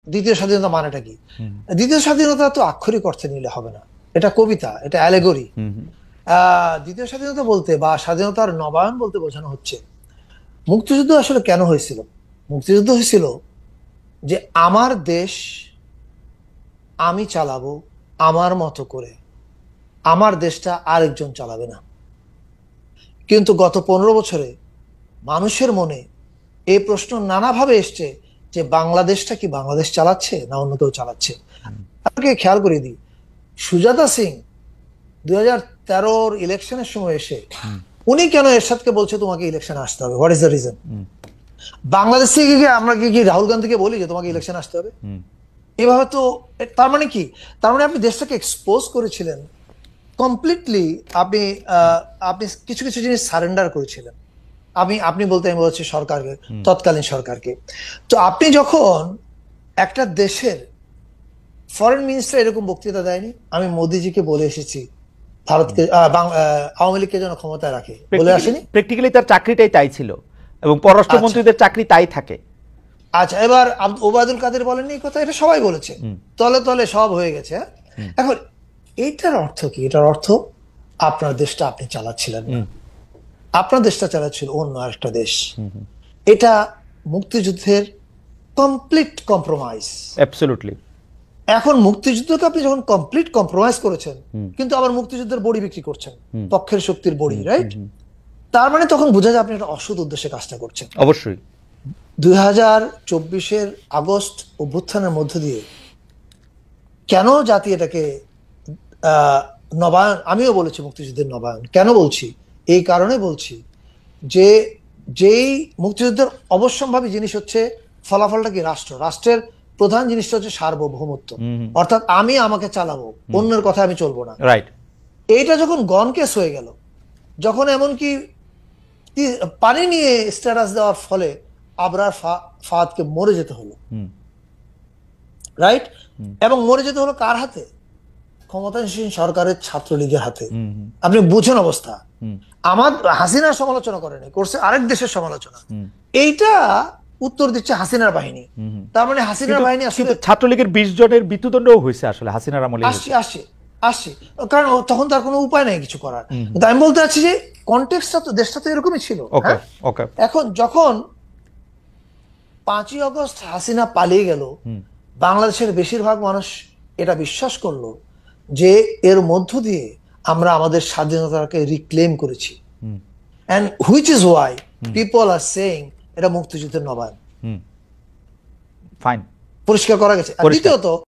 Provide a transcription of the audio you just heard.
দ্বিতীয় স্বাধীনতা মানেটা কি? দ্বিতীয় স্বাধীনতা তো আক্ষরিক অর্থে নিলে হবে না, এটা কবিতা, এটা অ্যালেগরি। দ্বিতীয় স্বাধীনতা বলতে বা স্বাধীনতার নবায়ন বলতে বোঝানো হচ্ছে মুক্তিযুদ্ধ আসলে কেন হয়েছিল। মুক্তিযুদ্ধ হয়েছিল যে আমার দেশ আমি চালাবো আমার মতো করে, আমার দেশটা আরেকজন চালাবে না। কিন্তু গত 15 বছরে মানুষের মনে এই প্রশ্ন নানাভাবে এসছে যে বাংলাদেশটা কি বাংলাদেশ চালাচ্ছে না অন্য কেউ চালাচ্ছে। আপনাকে খেয়াল করে দিই, সুজাতা সিং 2013 ইলেকশনের সময় এসে উনি কেন এরশাদকে বলছে তোমাকে ইলেকশনে আসতে হবে, what is the reason? Bangladesh থেকে গিয়ে আমরা কি রাহুল গান্ধীকে বলি যে তোমাকে ইলেকশনে আসতে হবে? এভাবে তো, তার মানে কি? তার মানে আপনি দেশটাকে এক্সপোজ করেছিলেন কমপ্লিটলি। আপনি আপনি কিছু কিছু জিনিস সারেন্ডার করেছিলেন। আপনি বলতে আমি বলছি সরকারকে, তৎকালীন সরকারকে। তো আপনি যখন একটা দেশের ফরেন মিনিস্টার এরকম বক্তৃতা দেয়নি, আমি মোদিজিকে বলে এসেছি ভারতকে আওয়ামী লীগকে যেন ক্ষমতায় রাখে, বলে আসেনি? প্র্যাকটিক্যালি তার চাকরিটাই তাই ছিল এবং পররাষ্ট্রমন্ত্রীদের চাকরি তাই থাকে। আচ্ছা, এবার ওবায়দুল কাদের বলেননি এই কথা? এটা সবাই বলেছে, তলে তলে সব হয়ে গেছে। এখন এইটার অর্থ কি? এটার অর্থ আপনার দেশটা আপনি চালাচ্ছিলেন না, আপনার দেশটা চালাচ্ছিল অন্য আরেকটা দেশ। এটা মুক্তিযুদ্ধের কমপ্লিট কম্প্রোমাইজ। অ্যাবসলিউটলি। এখন মুক্তিযুদ্ধকে আপনি যখন কমপ্লিট কম্প্রোমাইজ করেছেন, কিন্তু আবার মুক্তিযুদ্ধের বড়ি বিক্রি করছেন, পক্ষের শক্তির বড়ি, রাইট? তার মানে তখন বোঝা যায় আপনি একটা অসৎ উদ্দেশ্যে কাজটা করছেন। অবশ্যই 2024-এর আগস্ট অভ্যুত্থানের মধ্য দিয়ে কেন জাতি এটাকে নবায়ন, আমিও বলেছি মুক্তিযুদ্ধের নবায়ন কেন বলছি, এই কারণে বলছি যে যেই মুক্তিযুদ্ধের অবশ্যম্ভাবী জিনিস হচ্ছে ফলাফলটা কি? রাষ্ট্রের প্রধান জিনিসটা হচ্ছে সার্বভৌমত্ব, অর্থাৎ আমি আমাকে চালাবো, অন্যের কথা আমি চলবো না, রাইট। এইটা যখন গন কেস হয়ে গেল, যখন এমনকি পানি নিয়ে স্ট্যাটাস দেওয়ার ফলে আবরার ফাহাদকে মরে যেতে হলো, রাইট? এবং মরে যেতে হলো কার হাতে? ক্ষমতাসীন সরকারের ছাত্রলীগের হাতে। আপনি বুঝেন অবস্থা। আমার হাসিনার সমালোচনা করেনি, করছে আরেক দেশের সমালোচনা। এইটা উত্তর দিচ্ছে হাসিনার বাহিনী। তার মানে হাসিনার বাহিনী আসলে ছাত্রলীগের 20 জনের মৃত্যুদণ্ডও হয়েছে আসলে হাসিনার আমলে। আসছে কারণ তখন তার কোনো উপায় নেই কিছু করার। কিন্তু আমি বলতে চাচ্ছি যে কনটেক্সটটা তো, দেশটা তো এরকমই ছিল। এখন যখন 5ই আগস্ট হাসিনা পালিয়ে গেল, বাংলাদেশের বেশিরভাগ মানুষ এটা বিশ্বাস করলো যে এর মধ্য দিয়ে আমরা আমাদের স্বাধীনতাকে রিক্লেম করেছি। and which is why people are saying এটা মুক্তিযুদ্ধের নবায়ন। ফাইন, পরিষ্কার করা গেছে। দ্বিতীয়ত